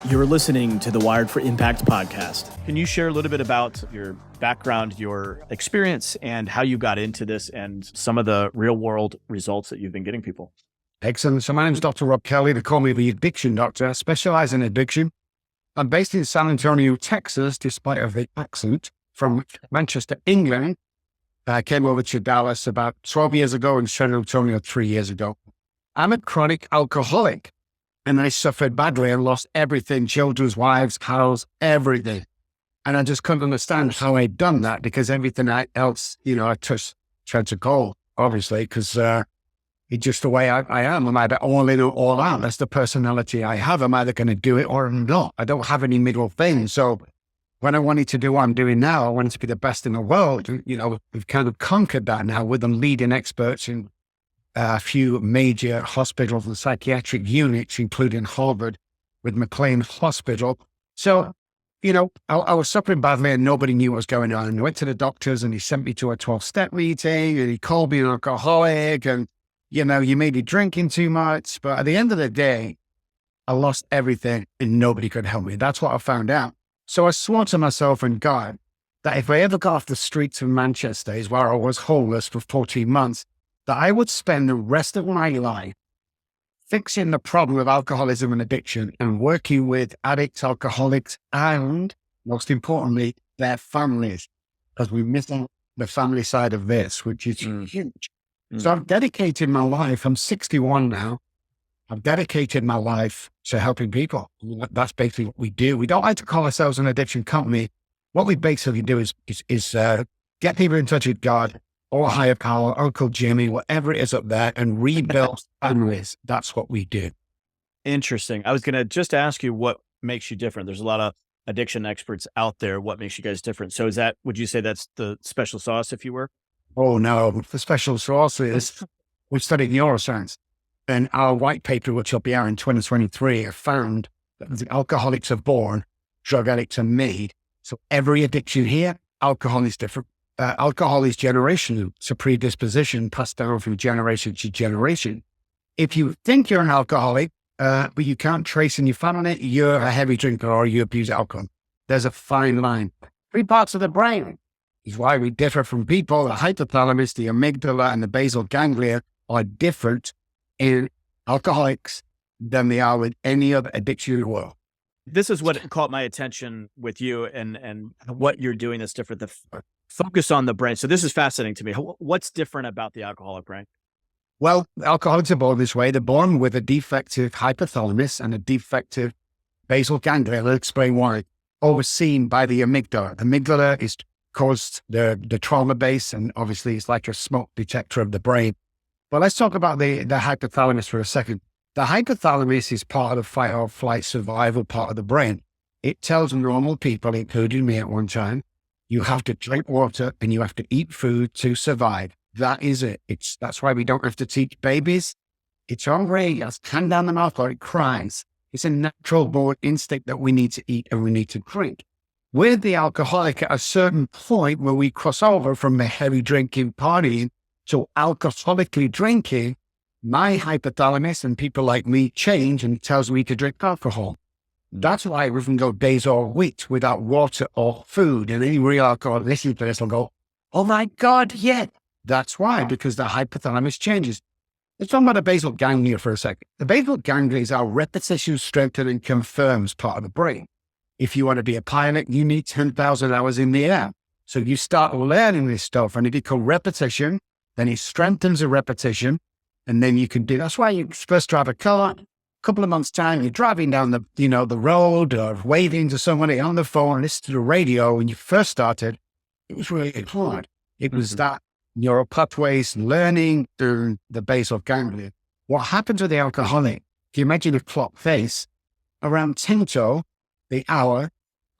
You're listening to the Wired for Impact podcast. Can you share a little bit about your background, your experience, and how you got into this and some of the real world results that you've been getting people? Excellent. So my name is Dr. Robb Kelly. They call me the addiction doctor. I specialize in addiction. I'm based in San Antonio, Texas, despite of the accent, from Manchester, England. I came over to Dallas about 12 years ago and San Antonio 3 years ago. I'm a chronic alcoholic. And I suffered badly and lost everything, children's wives, cows, everything. And I just couldn't understand how I'd done that because everything else, I tried to go, obviously, because it's just the way I am. I'm either all in or all out. That's the personality I have. I'm either going to do it or I'm not. I don't have any middle thing. So when I wanted to do what I'm doing now, I wanted to be the best in the world. We've kind of conquered that now with the leading experts in a few major hospitals and psychiatric units, including Harvard with McLean Hospital. So, I was suffering badly and nobody knew what was going on. And I went to the doctors and he sent me to a 12-step meeting and he called me an alcoholic and, you may be drinking too much. But at the end of the day, I lost everything and nobody could help me. That's what I found out. So I swore to myself and God that if I ever got off the streets of Manchester, is where I was homeless for 14 months, that I would spend the rest of my life fixing the problem of alcoholism and addiction and working with addicts, alcoholics, and most importantly, their families, because we miss out the family side of this, which is huge. So I've dedicated my life. I'm 61 now. I've dedicated my life to helping people. That's basically what we do. We don't like to call ourselves an addiction company. What we basically do is get people in touch with God, or higher power, Uncle Jimmy, whatever it is up there, and rebuild families. That's what we do. Interesting. I was going to just ask you what makes you different. There's a lot of addiction experts out there. What makes you guys different? So would you say that's the special sauce, if you were? Oh, no. The special sauce is we studied neuroscience, and our white paper, which will be out in 2023, have found that the alcoholics are born, drug addicts are made. So every addiction here, alcohol is different. Alcohol is generational. It's a predisposition passed down from generation to generation. If you think you're an alcoholic, but you can't trace in your family, you're a heavy drinker or you abuse alcohol. There's a fine line. 3 parts of the brain is why we differ from people. The hypothalamus, the amygdala, and the basal ganglia are different in alcoholics than they are with any other addiction in the world. This is what caught my attention with you and what you're doing that's different. The focus on the brain. So this is fascinating to me. What's different about the alcoholic brain? Well, alcoholics are born this way. They're born with a defective hypothalamus and a defective basal ganglia. I'll explain why. Overseen by the amygdala. The amygdala is caused the trauma base, and obviously it's like a smoke detector of the brain. But let's talk about the hypothalamus for a second. The hypothalamus is part of the fight or flight survival part of the brain. It tells normal people, including me at one time, you have to drink water and you have to eat food to survive. That is it. That's why we don't have to teach babies. It's hungry, it's hand down the mouth or it cries. It's a natural born instinct that we need to eat and we need to drink. With the alcoholic, at a certain point where we cross over from the heavy drinking partying to alcoholically drinking, my hypothalamus and people like me change and it tells me to drink alcohol. That's why we can go days or weeks without water or food. And any real alcoholic listening to this will go, oh my God, yeah. That's why, because the hypothalamus changes. Let's talk about the basal ganglia for a second. The basal ganglia is our repetition, strengthen, and confirms part of the brain. If you want to be a pilot, you need 10,000 hours in the air. So you start learning this stuff and it becomes repetition, then it strengthens the repetition, and then you can do, that's why you first drive a car. Couple of months' time, you're driving down the road or waving to somebody on the phone, listen to the radio. When you first started, it was really hard. It was that neural pathways learning through the basal ganglia. What happens with the alcoholic? If you imagine a clock face, around 10 to the hour,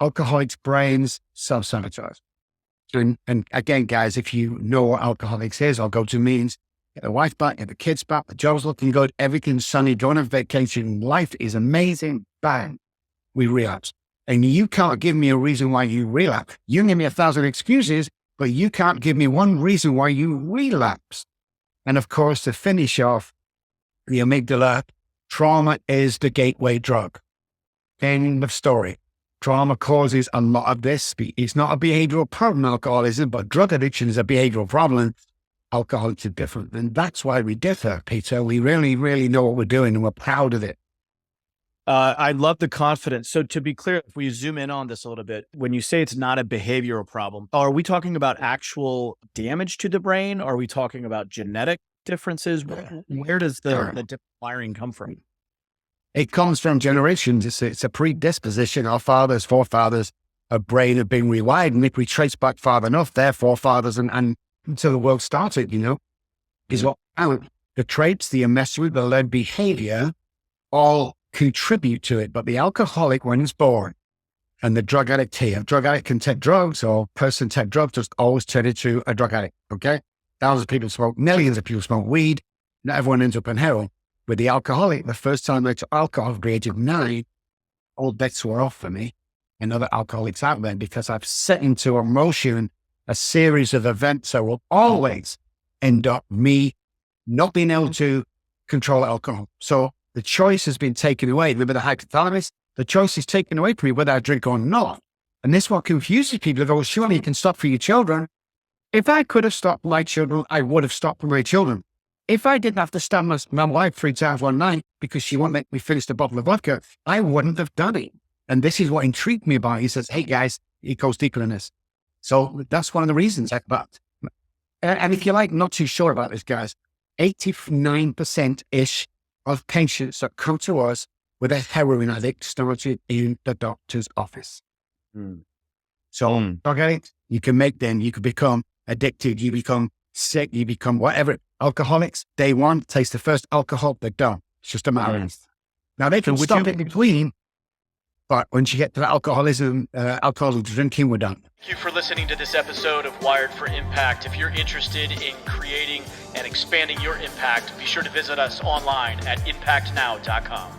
alcoholics' brains self-sabotage. And again, guys, if you know what alcoholics is, I'll go to means. Get the wife back, get the kids back, the job's looking good, everything's sunny, going on vacation, life is amazing, bang, we relapse. And you can't give me a reason why you relapse. You can give me 1,000 excuses, but you can't give me one reason why you relapse. And of course, to finish off the amygdala, trauma is the gateway drug. End of story. Trauma causes a lot of this. It's not a behavioral problem, alcoholism, but drug addiction is a behavioral problem. Alcoholics are different. And that's why we differ, Peter. We really, really know what we're doing and we're proud of it. I love the confidence. So to be clear, if we zoom in on this a little bit, when you say it's not a behavioral problem, are we talking about actual damage to the brain? Are we talking about genetic differences? Where does the different wiring come from? It comes from generations. It's a predisposition. Our fathers, forefathers, a brain have been rewired. And if we trace back far enough, their forefathers and until the world started, is what the traits, the immature, the learned behavior all contribute to it. But the alcoholic, when it's born, and the drug addict here, drug addict can take drugs or person take drugs, just always turn into a drug addict. Okay. Thousands of people smoke, millions of people smoke weed. Not everyone ends up in heroin. With the alcoholic, the first time I took alcohol at the age of 9, all bets were off for me and other alcoholics out there because I've set into a motion a series of events that will always end up me not being able to control alcohol. So the choice has been taken away. Remember the hypothalamus? The choice is taken away from you whether I drink or not. And this is what confuses people. They go, surely you can stop for your children. If I could have stopped my children, I would have stopped for my children. If I didn't have to stab my wife 3 times one night because she wouldn't let me finish the bottle of vodka, I wouldn't have done it. And this is what intrigued me about it. He says, hey guys, it goes deeper than this. So that's one of the reasons. But, and if you're not too sure about this, guys, 89%-ish of patients that come to us with a heroin addict started in the doctor's office. So, drug addict, you can become addicted, you become sick, you become whatever. Alcoholics, day one, taste the first alcohol, they're done. It's just a matter of. Now they can stop in between, but once you get to the alcoholism, alcohol drinking, we're done. Thank you for listening to this episode of Wired for Impact. If you're interested in creating and expanding your impact, be sure to visit us online at impactnow.com.